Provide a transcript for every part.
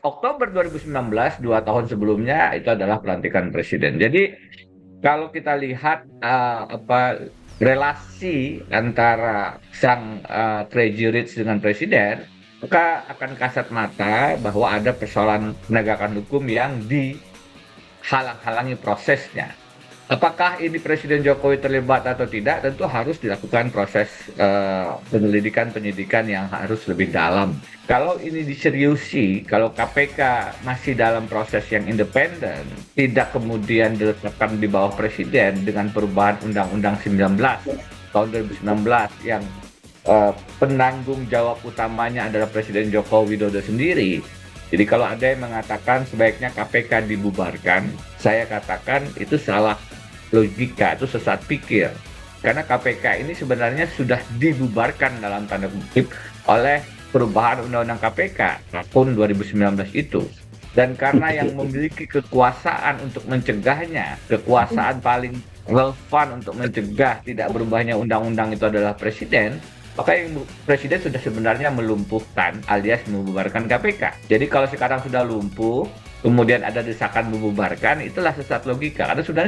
Oktober 2019, 2 tahun sebelumnya itu adalah pelantikan presiden. Jadi kalau kita lihat relasi antara sang Crazy Rich dengan presiden, maka akan kasat mata bahwa ada persoalan penegakan hukum yang dihalang-halangi prosesnya. Apakah ini Presiden Jokowi terlibat atau tidak? Tentu harus dilakukan proses penyelidikan penyidikan yang harus lebih dalam. Kalau ini diseriusi, kalau KPK masih dalam proses yang independen, tidak kemudian diletakkan di bawah Presiden dengan perubahan Undang-Undang 19 tahun 2019 yang penanggung jawab utamanya adalah Presiden Joko Widodo sendiri. Jadi kalau ada yang mengatakan sebaiknya KPK dibubarkan, saya katakan itu salah logika, itu sesat pikir. Karena KPK ini sebenarnya sudah dibubarkan dalam tanda kutip oleh perubahan Undang-Undang KPK tahun 2019 itu. Dan karena yang memiliki kekuasaan untuk mencegahnya, kekuasaan paling relevan untuk mencegah tidak berubahnya undang-undang itu adalah presiden, maka yang presiden sudah sebenarnya melumpuhkan alias membubarkan KPK. Jadi kalau sekarang sudah lumpuh, kemudian ada desakan membubarkan, itulah sesat logika. Karena sudah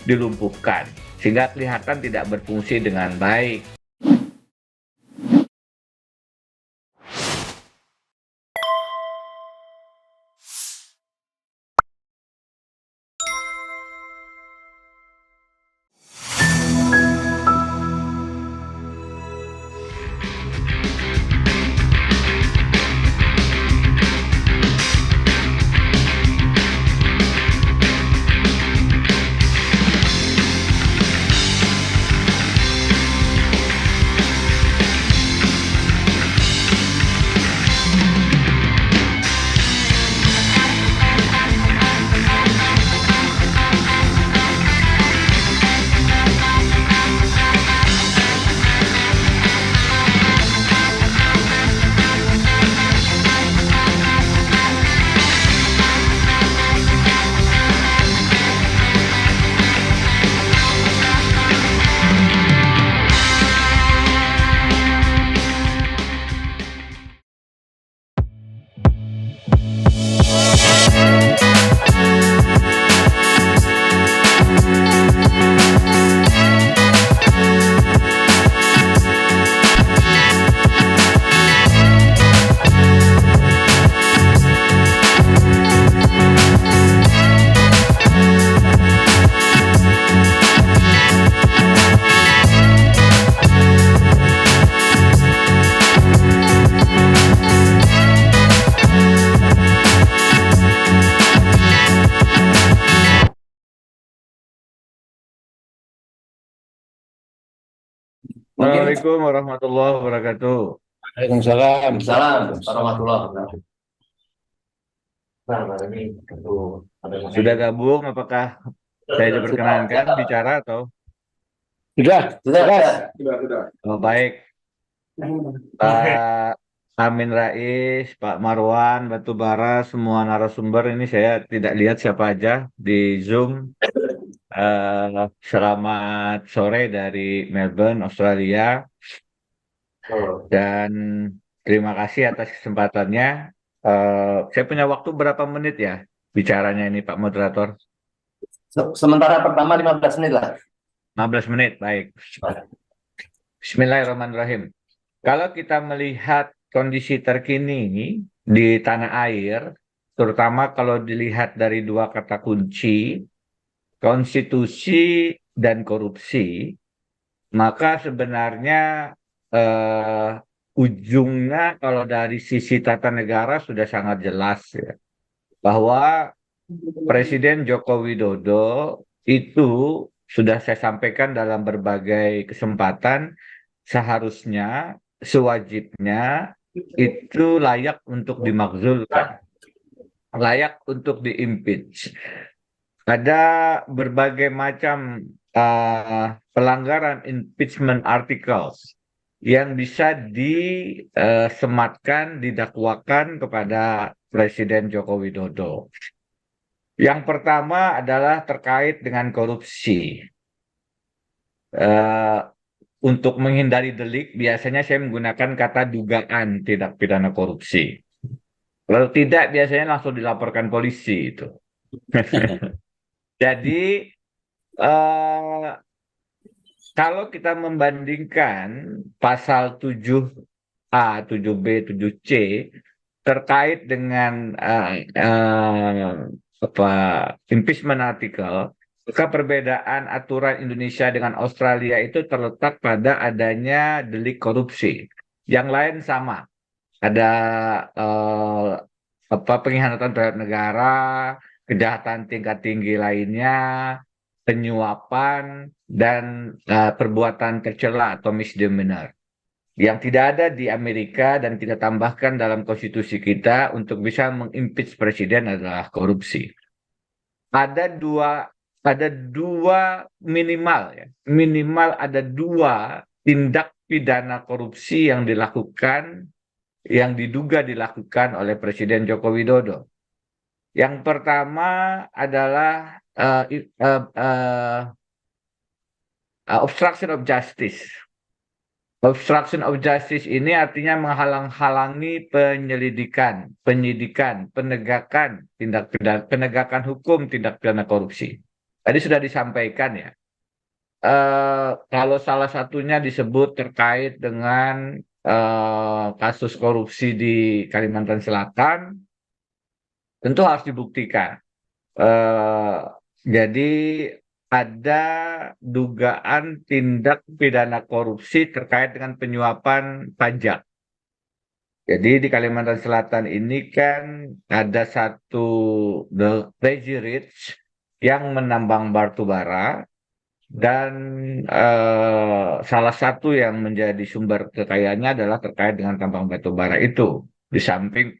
dilumpuhkan, sehingga kelihatan tidak berfungsi dengan baik. Mungkin Assalamualaikum warahmatullahi wabarakatuh. Waalaikumsalam. Salam warahmatullahi wabarakatuh. Nah, ini tentu ada Sudah yang gabung, apakah saya diperkenankan sudah, bicara atau? sudah. Oh, baik, Pak Amin Rais, Pak Marwan, Batubara, semua narasumber ini saya tidak lihat siapa aja di Zoom. Selamat sore dari Melbourne, Australia, Oh. dan terima kasih atas kesempatannya. Saya punya waktu berapa menit ya bicaranya ini, Pak Moderator? Sementara pertama 15 menit lah. 15 menit, baik. Bismillahirrahmanirrahim. Kalau kita melihat kondisi terkini di tanah air, terutama kalau dilihat dari dua kata kunci, konstitusi dan korupsi, maka sebenarnya eh, ujungnya kalau dari sisi tata negara sudah sangat jelas ya, bahwa Presiden Joko Widodo itu sudah saya sampaikan dalam berbagai kesempatan, seharusnya, sewajibnya itu layak untuk dimakzulkan, layak untuk diimpeach. Ada berbagai macam pelanggaran impeachment articles yang bisa disematkan, didakwakan kepada Presiden Joko Widodo. Yang pertama adalah terkait dengan korupsi. Eh, untuk menghindari delik, biasanya saya menggunakan kata dugaan tindak pidana korupsi. Kalau tidak biasanya langsung dilaporkan polisi itu. Jadi eh, kalau kita membandingkan pasal 7A, 7B, 7C terkait dengan apa impeachment article, maka perbedaan aturan Indonesia dengan Australia itu terletak pada adanya delik korupsi. Yang lain sama, ada eh, apa pengkhianatan terhadap negara, kejahatan tingkat tinggi lainnya, penyuapan dan perbuatan tercela atau misdemeanor. Yang tidak ada di Amerika dan kita tambahkan dalam konstitusi kita untuk bisa mengimpeach presiden adalah korupsi. Ada dua ada dua minimal ya. Minimal ada dua tindak pidana korupsi yang dilakukan yang diduga dilakukan oleh Presiden Joko Widodo. Yang pertama adalah obstruction of justice. Obstruction of justice ini artinya menghalang-halangi penyelidikan, penyidikan, penegakan tindak pidana, penegakan hukum tindak pidana korupsi. Tadi sudah disampaikan ya. Kalau salah satunya disebut terkait dengan kasus korupsi di Kalimantan Selatan, tentu harus dibuktikan. Eh, jadi ada dugaan tindak pidana korupsi terkait dengan penyuapan pajak. Jadi di Kalimantan Selatan ini kan ada satu the Crazy Rich yang menambang batu bara dan salah satu yang menjadi sumber kekayaannya adalah terkait dengan tambang batu bara itu. Di samping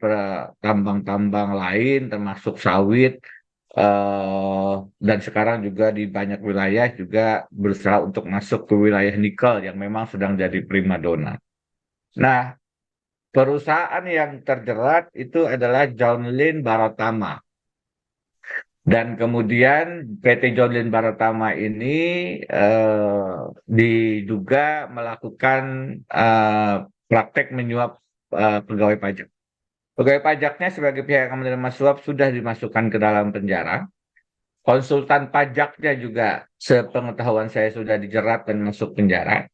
tambang-tambang lain termasuk sawit dan sekarang juga di banyak wilayah juga berusaha untuk masuk ke wilayah nikel yang memang sedang jadi primadona. Nah, perusahaan yang terjerat itu adalah John Lynn Baratama. Dan kemudian PT John Lynn Baratama ini diduga melakukan praktek menyuap pegawai pajak. Pegawai pajaknya sebagai pihak yang menerima suap sudah dimasukkan ke dalam penjara. Konsultan pajaknya juga sepengetahuan saya sudah dijerat dan masuk penjara.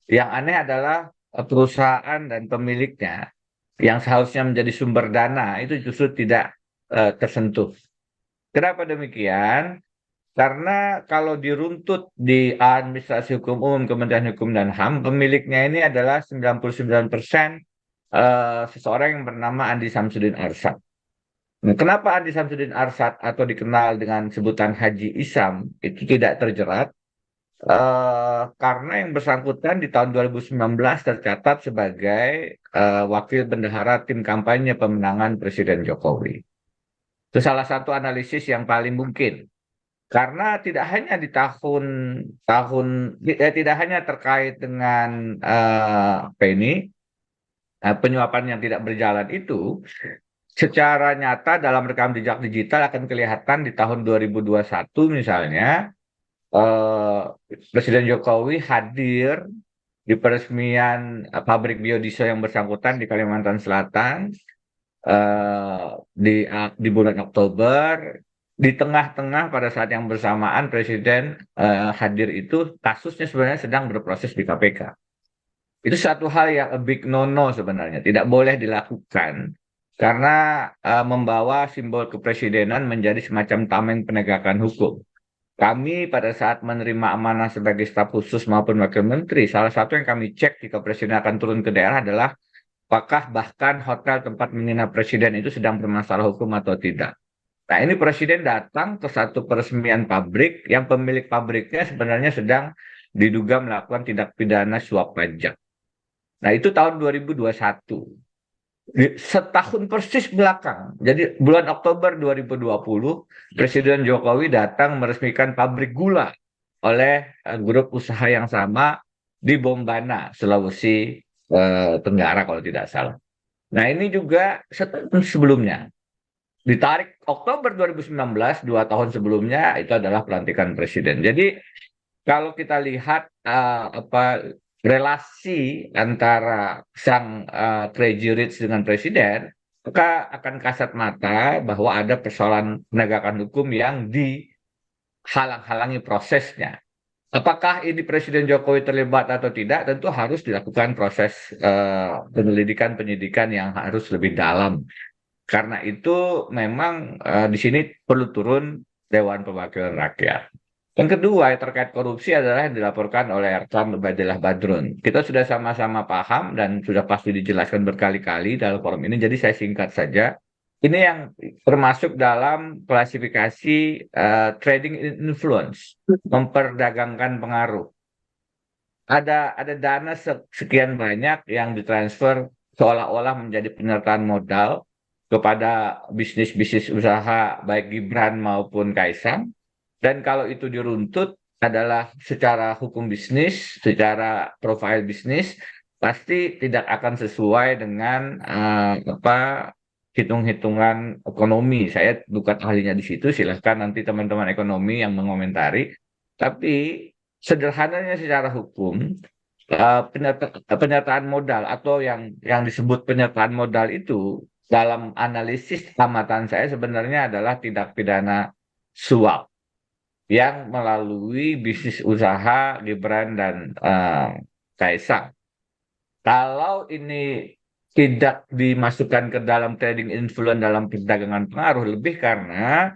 Yang aneh adalah perusahaan dan pemiliknya yang seharusnya menjadi sumber dana itu justru tidak tersentuh. Kenapa demikian? Karena kalau diruntut di Administrasi Hukum Umum Kementerian Hukum dan HAM, pemiliknya ini adalah 99% seseorang yang bernama Andi Samsudin Arsad. Nah, kenapa Andi Samsudin Arsad atau dikenal dengan sebutan Haji Isam itu tidak terjerat? Karena yang bersangkutan di tahun 2019 tercatat sebagai wakil bendahara tim kampanye pemenangan Presiden Jokowi. Itu salah satu analisis yang paling mungkin. Karena tidak hanya di tahun tidak hanya terkait dengan apa ini penyuapan yang tidak berjalan itu, secara nyata dalam rekam jejak digital akan kelihatan di tahun 2021 misalnya eh, Presiden Jokowi hadir di peresmian pabrik biodiesel yang bersangkutan di Kalimantan Selatan di bulan Oktober. Di tengah-tengah pada saat yang bersamaan Presiden hadir itu kasusnya sebenarnya sedang berproses di KPK. Itu satu hal yang a big no-no sebenarnya, tidak boleh dilakukan karena membawa simbol kepresidenan menjadi semacam tameng penegakan hukum. Kami pada saat menerima amanah sebagai staf khusus maupun wakil menteri, salah satu yang kami cek jika presiden akan turun ke daerah adalah apakah bahkan hotel tempat menginap presiden itu sedang bermasalah hukum atau tidak. Nah, ini presiden datang ke satu peresmian pabrik yang pemilik pabriknya sebenarnya sedang diduga melakukan tindak pidana suap pajak. Nah, itu tahun 2021. Setahun persis belakang, jadi bulan Oktober 2020, Presiden Jokowi datang meresmikan pabrik gula oleh grup usaha yang sama di Bombana, Sulawesi Tenggara kalau tidak salah. Nah, ini juga setahun sebelumnya. Ditarik Oktober 2019, 2 tahun sebelumnya, itu adalah pelantikan presiden. Jadi kalau kita lihat apa relasi antara sang Crazy Rich dengan presiden, maka akan kasat mata bahwa ada persoalan penegakan hukum yang dihalang-halangi prosesnya. Apakah ini Presiden Jokowi terlibat atau tidak? Tentu harus dilakukan proses penyelidikan penyidikan yang harus lebih dalam. Karena itu memang di sini perlu turun Dewan Perwakilan Rakyat. Yang kedua yang terkait korupsi adalah yang dilaporkan oleh Erkan Ubadillah Badrun. Kita sudah sama-sama paham dan sudah pasti dijelaskan berkali-kali dalam forum ini, jadi saya singkat saja. Ini yang termasuk dalam klasifikasi trading influence, memperdagangkan pengaruh. Ada dana sekian banyak yang ditransfer seolah-olah menjadi penyertaan modal kepada bisnis-bisnis usaha baik Gibran maupun Kaisang. Dan kalau itu diruntut adalah secara hukum bisnis, secara profil bisnis, pasti tidak akan sesuai dengan hitung-hitungan ekonomi. Saya bukan ahlinya di situ, silahkan nanti teman-teman ekonomi yang mengomentari. Tapi sederhananya secara hukum, penyertaan modal atau yang disebut penyertaan modal itu dalam analisis amatan saya sebenarnya adalah tindak pidana suap yang melalui bisnis usaha Gibran dan Kaisang. Kalau ini tidak dimasukkan ke dalam trading influence dalam perdagangan pengaruh, lebih karena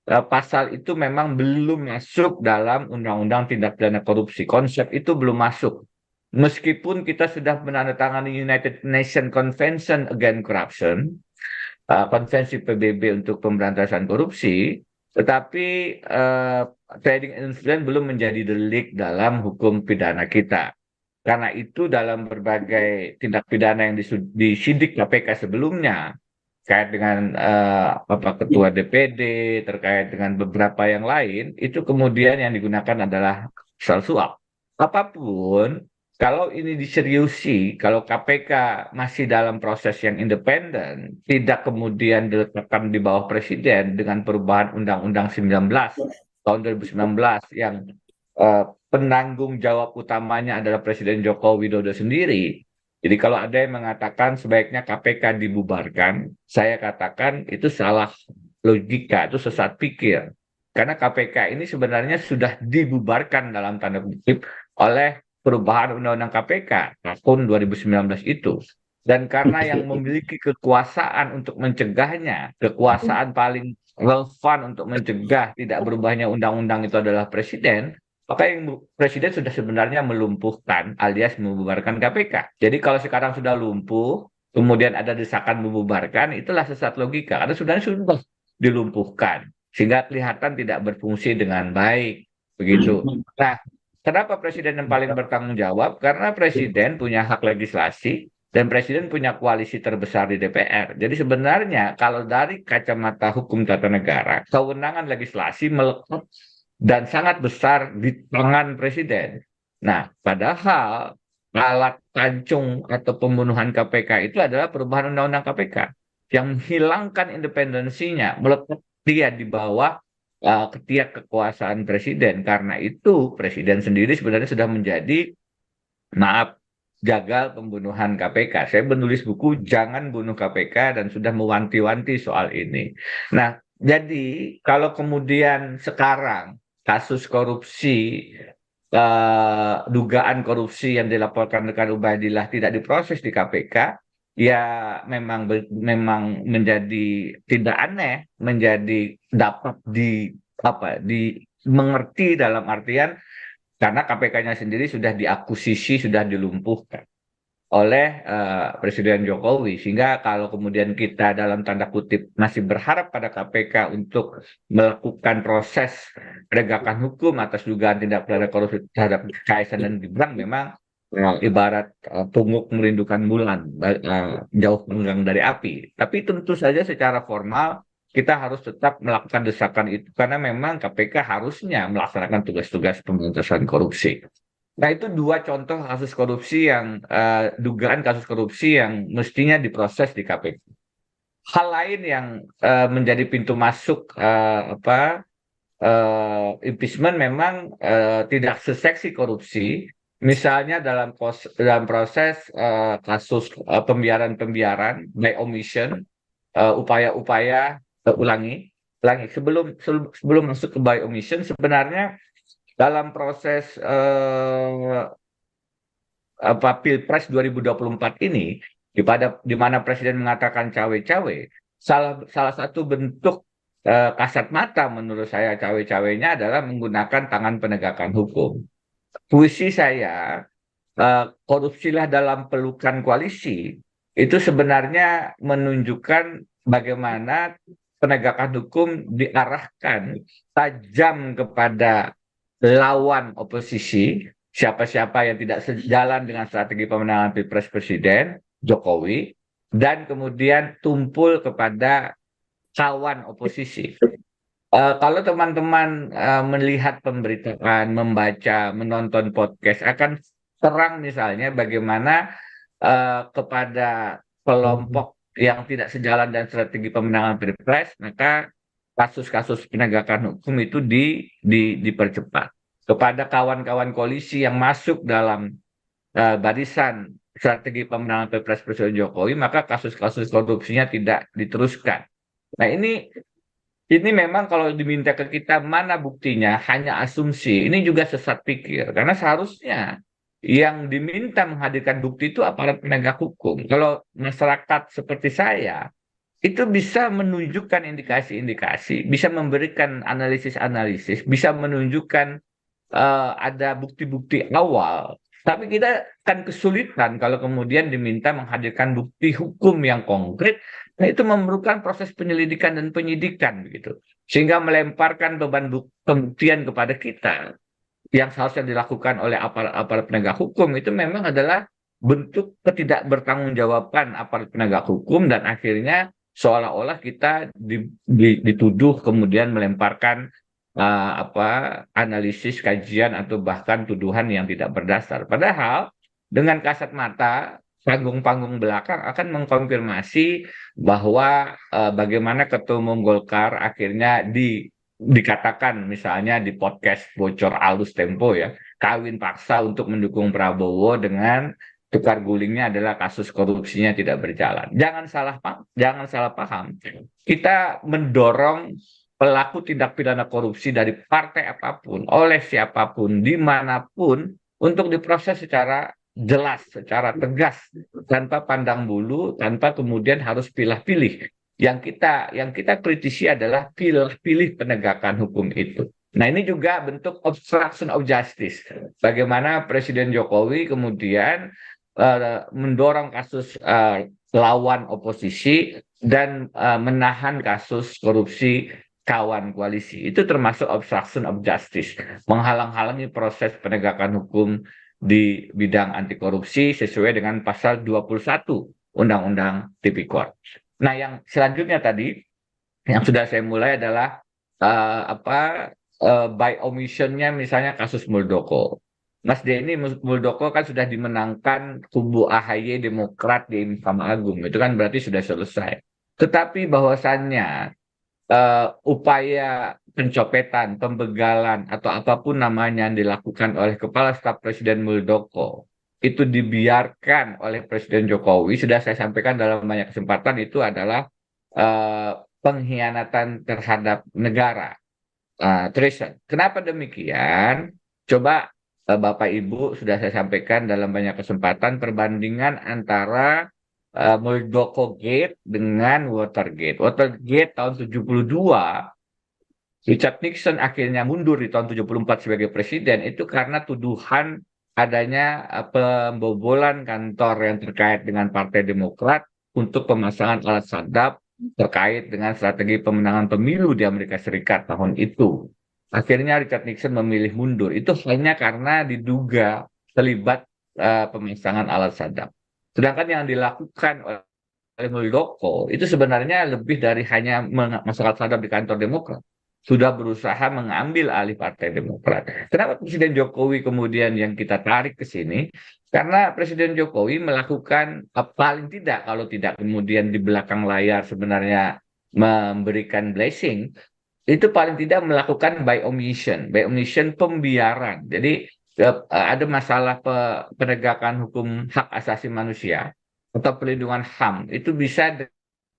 pasal itu memang belum masuk dalam undang-undang tindak pidana korupsi. Konsep itu belum masuk. Meskipun kita sudah menandatangani United Nations Convention Against Corruption, konvensi PBB untuk pemberantasan korupsi, tetapi trading influence belum menjadi delik dalam hukum pidana kita. Karena itu dalam berbagai tindak pidana yang disidik KPK sebelumnya, terkait dengan ketua DPD, terkait dengan beberapa yang lain, itu kemudian yang digunakan adalah pasal suap. Apapun, kalau ini diseriusi, kalau KPK masih dalam proses yang independen, tidak kemudian diletakkan di bawah presiden dengan perubahan Undang-Undang 19 tahun 2019 yang penanggung jawab utamanya adalah Presiden Joko Widodo sendiri. Jadi kalau ada yang mengatakan sebaiknya KPK dibubarkan, saya katakan itu salah logika, itu sesat pikir. Karena KPK ini sebenarnya sudah dibubarkan dalam tanda kutip oleh perubahan Undang-Undang KPK tahun 2019 itu. Dan karena yang memiliki kekuasaan untuk mencegahnya, kekuasaan paling relevan untuk mencegah tidak berubahnya undang-undang itu adalah presiden, maka yang presiden sudah sebenarnya melumpuhkan alias membubarkan KPK. Jadi kalau sekarang sudah lumpuh, kemudian ada desakan membubarkan, itulah sesat logika. Karena sudah dilumpuhkan, sehingga kelihatan tidak berfungsi dengan baik. Begitu. Nah, kenapa presiden yang paling bertanggung jawab? Karena presiden punya hak legislasi, dan presiden punya koalisi terbesar di DPR. Jadi sebenarnya kalau dari kacamata hukum tata negara, kewenangan legislasi melekat dan sangat besar di tangan presiden. Nah, padahal alat pancung atau pembunuhan KPK itu adalah perubahan undang-undang KPK yang menghilangkan independensinya, melekat dia di bawah ketiak kekuasaan presiden. Karena itu presiden sendiri sebenarnya sudah menjadi, maaf, gagal pembunuhan KPK. Saya menulis buku Jangan Bunuh KPK dan sudah mewanti-wanti soal ini. Nah, jadi kalau kemudian sekarang kasus korupsi, dugaan korupsi yang dilaporkan rekan Ubadillah tidak diproses di KPK, ya memang menjadi tidak aneh, menjadi dapat dimengerti dalam artian karena KPK-nya sendiri sudah diakusisi, sudah dilumpuhkan oleh Presiden Jokowi. Sehingga kalau kemudian kita dalam tanda kutip masih berharap pada KPK untuk melakukan proses penegakan hukum atas dugaan tindak pidana korupsi terhadap Kaisang dan Gibran, memang ibarat pungguk merindukan bulan, jauh panggang dari api. Tapi tentu saja secara formal kita harus tetap melakukan desakan itu karena memang KPK harusnya melaksanakan tugas-tugas pemberantasan korupsi. Nah, itu dua contoh kasus korupsi yang dugaan kasus korupsi yang mestinya diproses di KPK. Hal lain yang menjadi pintu masuk impeachment memang tidak seseksi korupsi. Misalnya dalam proses kasus pembiaran by omission upaya-upaya ulangi sebelum masuk ke by omission sebenarnya dalam proses Pilpres 2024 ini di mana Presiden mengatakan cawe-cawe, salah satu bentuk kasat mata menurut saya cawe-cawenya adalah menggunakan tangan penegakan hukum. Puisi saya, korupsilah dalam pelukan koalisi, itu sebenarnya menunjukkan bagaimana penegakan hukum diarahkan tajam kepada lawan oposisi, siapa-siapa yang tidak sejalan dengan strategi pemenangan Pilpres Presiden Jokowi, dan kemudian tumpul kepada kawan oposisi. Kalau teman-teman melihat pemberitaan, membaca, menonton podcast, akan terang misalnya bagaimana kepada kelompok yang tidak sejalan dan strategi pemenangan Pilpres, maka kasus-kasus penegakan hukum itu dipercepat. Kepada kawan-kawan koalisi yang masuk dalam barisan strategi pemenangan Pilpres Presiden Jokowi, maka kasus-kasus korupsinya tidak diteruskan. Nah, ini memang kalau diminta ke kita mana buktinya, hanya asumsi. Ini juga sesat pikir. Karena seharusnya yang diminta menghadirkan bukti itu aparat penegak hukum. Kalau masyarakat seperti saya, itu bisa menunjukkan indikasi-indikasi, bisa memberikan analisis-analisis, bisa menunjukkan ada bukti-bukti awal. Tapi kita akan kesulitan kalau kemudian diminta menghadirkan bukti hukum yang konkret. Nah, itu memerlukan proses penyelidikan dan penyidikan begitu. Sehingga melemparkan beban pembuktian kepada kita yang seharusnya dilakukan oleh aparat penegak hukum itu memang adalah bentuk ketidakbertanggungjawaban aparat penegak hukum dan akhirnya seolah-olah kita dituduh kemudian melemparkan analisis, kajian atau bahkan tuduhan yang tidak berdasar. Padahal dengan kasat mata panggung-panggung belakang akan mengkonfirmasi bahwa bagaimana Ketua Umum Golkar akhirnya dikatakan misalnya di podcast bocor alus Tempo ya, kawin paksa untuk mendukung Prabowo dengan tukar gulingnya adalah kasus korupsinya tidak berjalan. Jangan salah paham. Kita mendorong pelaku tindak pidana korupsi dari partai apapun, oleh siapapun, dimanapun, untuk diproses secara jelas, secara tegas, tanpa pandang bulu, tanpa kemudian harus pilih-pilih. Yang kita kritisi adalah pilih-pilih penegakan hukum itu. Nah, ini juga bentuk obstruction of justice. Bagaimana Presiden Jokowi kemudian mendorong kasus lawan oposisi dan menahan kasus korupsi kawan koalisi. Itu termasuk obstruction of justice, menghalang-halangi proses penegakan hukum di bidang anti korupsi sesuai dengan pasal 21 Undang-Undang Tipikor. Nah, yang selanjutnya tadi yang sudah saya mulai adalah by omission-nya misalnya kasus Muldoko. Mas Denny Muldoko kan sudah dimenangkan kubu AHY Demokrat di Mahkamah Agung. Itu kan berarti sudah selesai. Tetapi bahwasannya upaya pencopetan, pembegalan, atau apapun namanya yang dilakukan oleh Kepala Staf Presiden Muldoko itu dibiarkan oleh Presiden Jokowi, sudah saya sampaikan dalam banyak kesempatan, itu adalah pengkhianatan terhadap negara. Treason. Kenapa demikian? Coba Bapak Ibu sudah saya sampaikan dalam banyak kesempatan perbandingan antara Muldoko Gate dengan Watergate. Watergate tahun 72, Richard Nixon akhirnya mundur di tahun 74 sebagai presiden itu karena tuduhan adanya pembobolan kantor yang terkait dengan Partai Demokrat untuk pemasangan alat sadap terkait dengan strategi pemenangan pemilu di Amerika Serikat tahun itu. Akhirnya Richard Nixon memilih mundur. Itu hanya karena diduga terlibat pemasangan alat sadap. Sedangkan yang dilakukan oleh Muldoko itu sebenarnya lebih dari hanya memasang alat sadap di kantor Demokrat. Sudah berusaha mengambil alih Partai Demokrat. Kenapa Presiden Jokowi kemudian yang kita tarik ke sini? Karena Presiden Jokowi melakukan paling tidak, kalau tidak kemudian di belakang layar sebenarnya memberikan blessing, itu paling tidak melakukan by omission pembiaran. Jadi ada masalah penegakan hukum hak asasi manusia atau perlindungan HAM itu bisa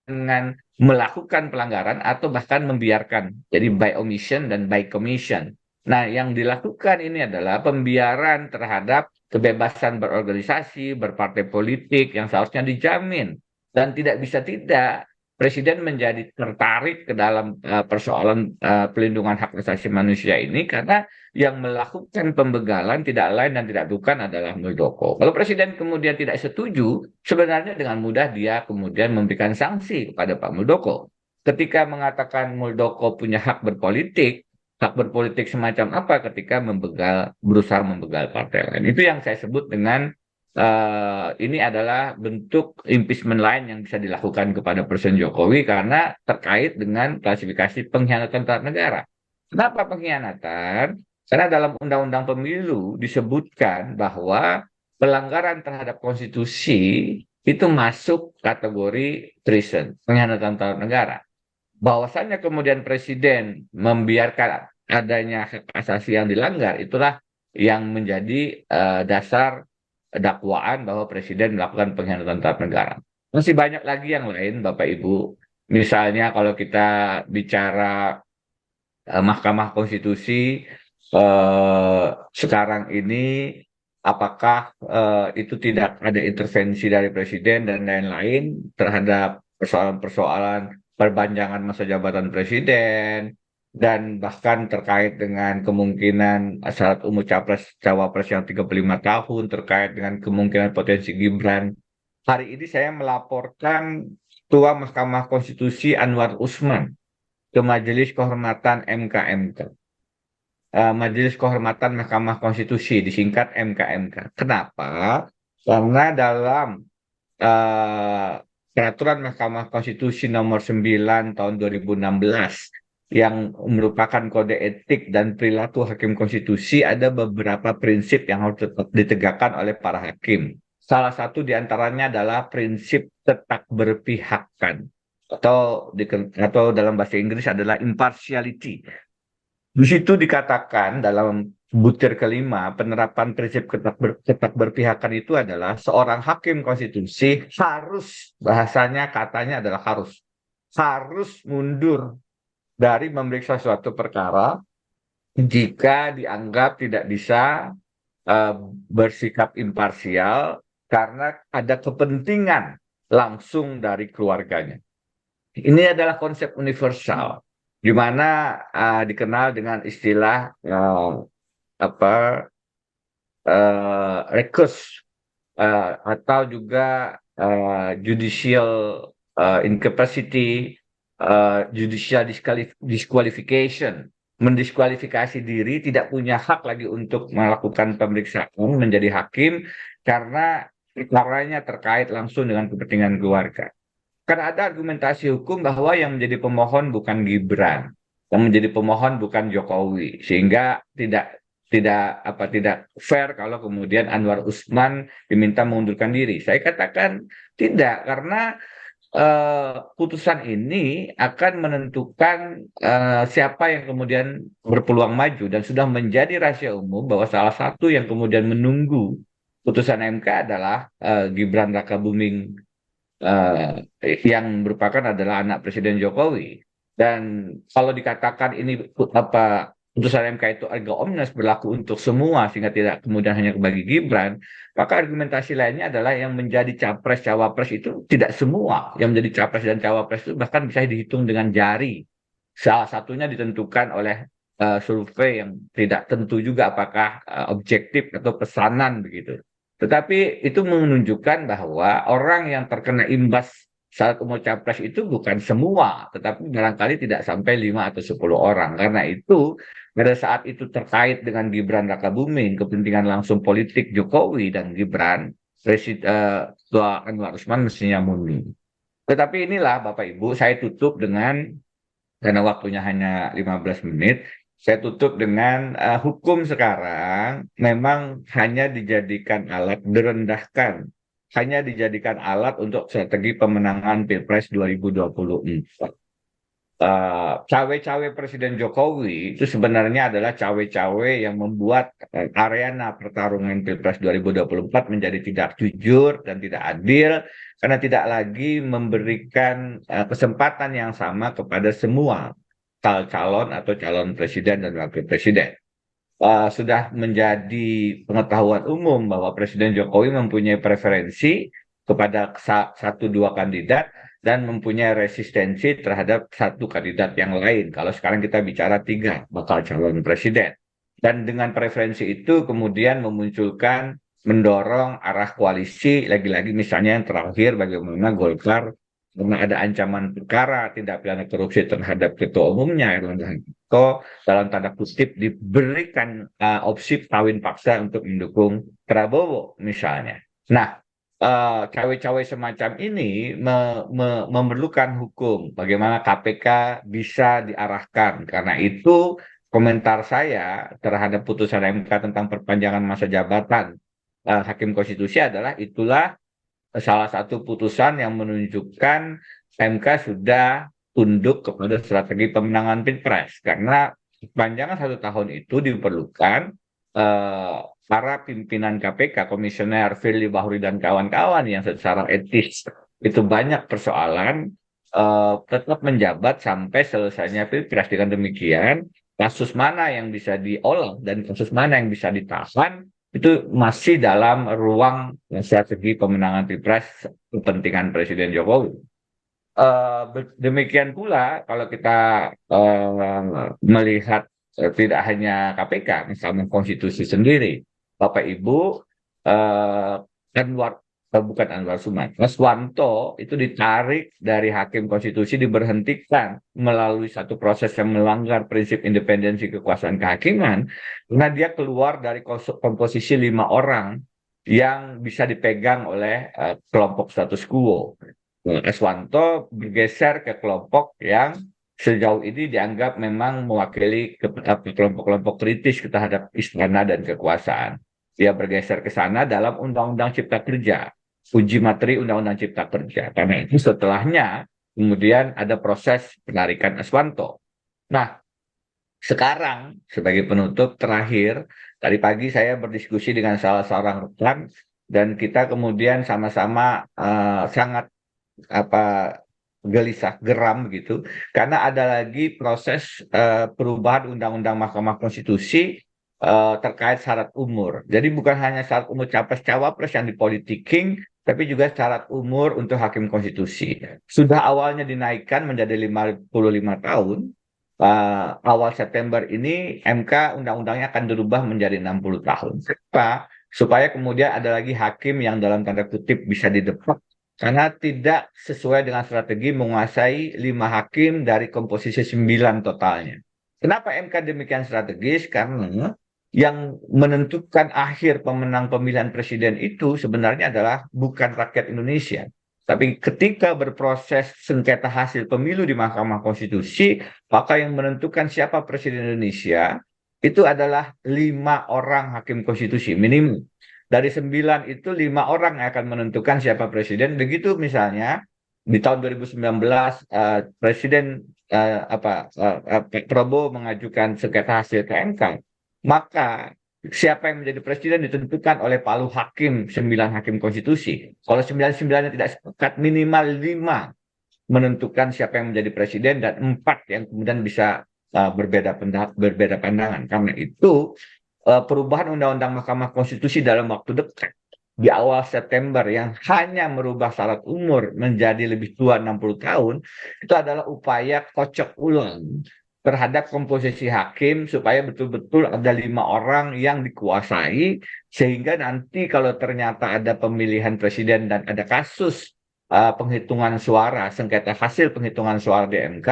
dengan melakukan pelanggaran atau bahkan membiarkan. Jadi by omission dan by commission. Nah, yang dilakukan ini adalah pembiaran terhadap kebebasan berorganisasi, berpartai politik yang seharusnya dijamin. Dan tidak bisa tidak, Presiden menjadi tertarik ke dalam persoalan pelindungan hak asasi manusia ini karena yang melakukan pembegalan tidak lain dan tidak bukan adalah Muldoko. Kalau Presiden kemudian tidak setuju, sebenarnya dengan mudah dia kemudian memberikan sanksi kepada Pak Muldoko. Ketika mengatakan Muldoko punya hak berpolitik semacam apa ketika berusaha membegal partai lain. Itu yang saya sebut dengan ini adalah bentuk impeachment lain yang bisa dilakukan kepada Presiden Jokowi karena terkait dengan klasifikasi pengkhianatan terhadap negara. Kenapa pengkhianatan? Karena dalam Undang-Undang Pemilu disebutkan bahwa pelanggaran terhadap konstitusi itu masuk kategori treason, pengkhianatan terhadap negara. Bahwasannya kemudian Presiden membiarkan adanya hak asasi yang dilanggar, itulah yang menjadi dasar dakwaan bahwa Presiden melakukan pengkhianatan terhadap negara. Masih banyak lagi yang lain, Bapak Ibu. Misalnya kalau kita bicara Mahkamah Konstitusi sekarang ini apakah itu tidak ada intervensi dari Presiden dan lain-lain terhadap persoalan-persoalan perpanjangan masa jabatan Presiden dan bahkan terkait dengan kemungkinan syarat umur cawapres yang 35 tahun terkait dengan kemungkinan potensi Gibran. Hari ini saya melaporkan Ketua Mahkamah Konstitusi Anwar Usman ke Majelis Kehormatan MKMK. Majelis Kehormatan Mahkamah Konstitusi, disingkat MKMK. Kenapa? Karena dalam Peraturan Mahkamah Konstitusi nomor 9 tahun 2016 yang merupakan kode etik dan perilaku hakim konstitusi, ada beberapa prinsip yang harus tetap ditegakkan oleh para hakim. Salah satu diantaranya adalah prinsip tetap berpihakkan atau dalam bahasa Inggris adalah impartiality. Di situ dikatakan dalam butir kelima, penerapan prinsip tetap berpihakan itu adalah seorang hakim konstitusi harus, bahasanya katanya adalah harus mundur dari memeriksa suatu perkara jika dianggap tidak bisa bersikap imparsial karena ada kepentingan langsung dari keluarganya. Ini adalah konsep universal, di mana dikenal dengan istilah recus atau juga judicial incapacity, judicial disqualification, mendiskualifikasi diri, tidak punya hak lagi untuk melakukan pemeriksaan menjadi hakim karena perkaranya terkait langsung dengan kepentingan keluarga. Karena ada argumentasi hukum bahwa yang menjadi pemohon bukan Gibran, yang menjadi pemohon bukan Jokowi, sehingga tidak fair kalau kemudian Anwar Usman diminta mengundurkan diri. Saya katakan tidak, karena putusan ini akan menentukan siapa yang kemudian berpeluang maju dan sudah menjadi rahasia umum bahwa salah satu yang kemudian menunggu putusan MK adalah Gibran Rakabuming yang merupakan adalah anak Presiden Jokowi. Dan kalau dikatakan ini putusan MK itu erga omnes berlaku untuk semua sehingga tidak kemudian hanya bagi Gibran, maka argumentasi lainnya adalah yang menjadi capres cawapres itu tidak semua yang menjadi capres dan cawapres itu bahkan bisa dihitung dengan jari. Salah satunya ditentukan oleh survei yang tidak tentu juga apakah objektif atau pesanan begitu. Tetapi itu menunjukkan bahwa orang yang terkena imbas syarat umur capres itu bukan semua, tetapi barangkali tidak sampai 5 atau 10 orang. Karena itu, pada saat itu terkait dengan Gibran Rakabuming, kepentingan langsung politik Jokowi dan Gibran, Ketua Anwar Usman mestinya mundur. Tetapi inilah Bapak Ibu, saya tutup dengan, karena waktunya hanya 15 menit, saya tutup dengan hukum sekarang memang hanya dijadikan alat, direndahkan, hanya dijadikan alat untuk strategi pemenangan Pilpres 2024. cawe-cawe Presiden Jokowi itu sebenarnya adalah cawe-cawe yang membuat arena pertarungan Pilpres 2024 menjadi tidak jujur dan tidak adil karena tidak lagi memberikan kesempatan yang sama kepada semua calon atau calon presiden dan wakil presiden. Sudah menjadi pengetahuan umum bahwa Presiden Jokowi mempunyai preferensi kepada satu dua kandidat dan mempunyai resistensi terhadap satu kandidat yang lain. Kalau sekarang kita bicara tiga bakal calon presiden. Dan dengan preferensi itu kemudian memunculkan, mendorong arah koalisi, lagi-lagi misalnya yang terakhir bagaimana Golkar karena ada ancaman perkara tindak pidana korupsi terhadap ketua umumnya Erlangga Hartarto, dalam tanda kutip diberikan opsi kawin paksa untuk mendukung Prabowo misalnya. Nah, cawe-cawe semacam ini memerlukan hukum. Bagaimana KPK bisa diarahkan. Karena itu komentar saya terhadap putusan MK tentang perpanjangan masa jabatan Hakim Konstitusi adalah itulah salah satu putusan yang menunjukkan MK sudah tunduk kepada strategi pemenangan Pilpres. Karena perpanjangan 1 tahun itu diperlukan para pimpinan KPK, Komisioner Firly Bahuri dan kawan-kawan yang secara etis itu banyak persoalan, tetap menjabat sampai selesainya Pilpres. Dengan demikian, kasus mana yang bisa diolah dan kasus mana yang bisa ditahan itu masih dalam ruang strategi pemenangan Pilpres kepentingan Presiden Jokowi. Demikian pula kalau kita melihat tidak hanya KPK, misalnya konstitusi sendiri, Bapak Ibu, Anwar, bukan Anwar Usman, Aswanto itu ditarik dari Hakim Konstitusi, diberhentikan melalui satu proses yang melanggar prinsip independensi kekuasaan kehakiman, karena dia keluar dari komposisi 5 orang yang bisa dipegang oleh kelompok status quo. Aswanto bergeser ke kelompok yang sejauh ini dianggap memang mewakili kelompok-kelompok kritis terhadap istana dan kekuasaan. Dia bergeser ke sana dalam Undang-Undang Cipta Kerja, uji materi Undang-Undang Cipta Kerja. Karena itu setelahnya kemudian ada proses penarikan Aswanto. Nah, sekarang sebagai penutup terakhir, tadi pagi saya berdiskusi dengan salah seorang rekan dan kita kemudian sama-sama sangat gelisah, geram gitu, karena ada lagi proses perubahan Undang-Undang Mahkamah Konstitusi terkait syarat umur. Jadi bukan hanya syarat umur capres-cawapres yang dipolitiking, tapi juga syarat umur untuk Hakim Konstitusi. Sudah awalnya dinaikkan menjadi 55 tahun, awal September ini MK undang-undangnya akan dirubah menjadi 60 tahun. Kenapa? Supaya kemudian ada lagi hakim yang dalam tanda kutip bisa didepak karena tidak sesuai dengan strategi menguasai 5 hakim dari komposisi 9 totalnya. Kenapa MK demikian strategis? Karena yang menentukan akhir pemenang pemilihan presiden itu sebenarnya adalah bukan rakyat Indonesia. Tapi ketika berproses sengketa hasil pemilu di Mahkamah Konstitusi, maka yang menentukan siapa presiden Indonesia itu adalah 5 orang hakim konstitusi minimum. Dari 9 itu 5 orang yang akan menentukan siapa presiden. Begitu misalnya di tahun 2019 Presiden Prabowo mengajukan sengketa hasil ke MK, maka siapa yang menjadi presiden ditentukan oleh palu hakim 9 hakim konstitusi. Kalau 9-9-nya tidak sepakat, minimal 5 menentukan siapa yang menjadi presiden dan 4 yang kemudian bisa berbeda pandangan. Karena itu perubahan Undang-Undang Mahkamah Konstitusi dalam waktu dekat di awal September yang hanya merubah syarat umur menjadi lebih tua 60 tahun itu adalah upaya kocok ulang terhadap komposisi hakim supaya betul-betul ada 5 orang yang dikuasai sehingga nanti kalau ternyata ada pemilihan presiden dan ada kasus penghitungan suara, sengketa hasil penghitungan suara di MK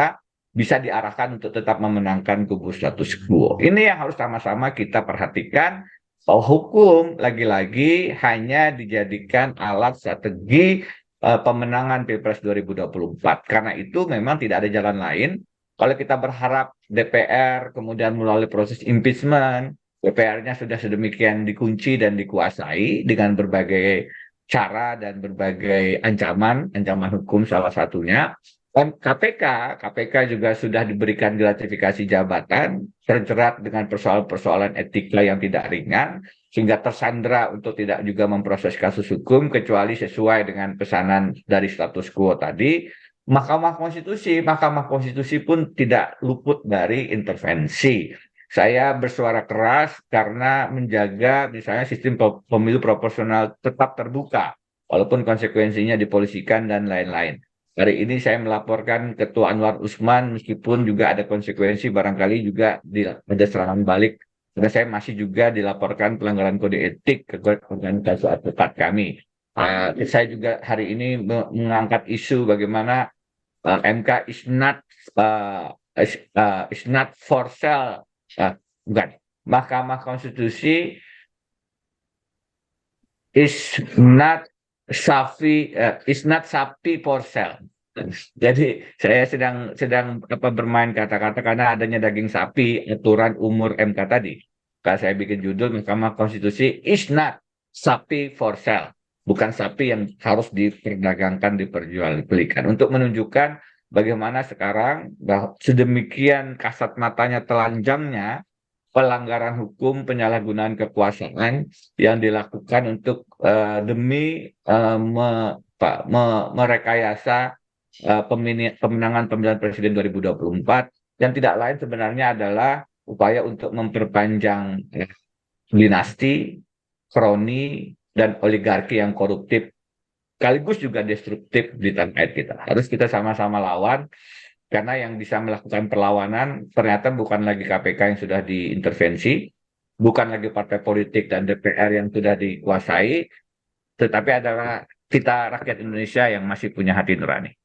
bisa diarahkan untuk tetap memenangkan kubu status quo. Ini yang harus sama-sama kita perhatikan bahwa hukum lagi-lagi hanya dijadikan alat strategi pemenangan Pilpres 2024. Karena itu memang tidak ada jalan lain. Kalau kita berharap DPR kemudian melalui proses impeachment, DPR-nya sudah sedemikian dikunci dan dikuasai dengan berbagai cara dan berbagai ancaman hukum salah satunya, KPK juga sudah diberikan gratifikasi jabatan, terjerat dengan persoalan-persoalan etika yang tidak ringan, sehingga tersandra untuk tidak juga memproses kasus hukum, kecuali sesuai dengan pesanan dari status quo tadi. Mahkamah Konstitusi pun tidak luput dari intervensi. Saya bersuara keras karena menjaga misalnya sistem pemilu proporsional tetap terbuka, walaupun konsekuensinya dipolisikan dan lain-lain. Hari ini saya melaporkan Ketua Anwar Usman, meskipun juga ada konsekuensi, barangkali juga ada serangan balik. Karena saya masih juga dilaporkan pelanggaran kode etik ke organisasi advokat kami. Saya juga hari ini mengangkat isu bagaimana MK is not for sale. Bukan. Mahkamah Konstitusi is not sapi for sale. Jadi saya sedang bermain kata-kata karena adanya daging sapi aturan umur MK tadi. Kalau saya bikin judul Mahkamah Konstitusi is not sapi for sale, bukan sapi yang harus diperdagangkan, diperjualbelikan, untuk menunjukkan bagaimana sekarang sedemikian kasat matanya, telanjangnya pelanggaran hukum, penyalahgunaan kekuasaan yang dilakukan untuk demi merekayasa pemenangan pemilihan presiden 2024, yang tidak lain sebenarnya adalah upaya untuk memperpanjang dinasti, kroni, dan oligarki yang koruptif, sekaligus juga destruktif di tanah air kita. Harus kita sama-sama lawan, karena yang bisa melakukan perlawanan ternyata bukan lagi KPK yang sudah diintervensi, bukan lagi partai politik dan DPR yang sudah dikuasai, tetapi adalah kita rakyat Indonesia yang masih punya hati nurani.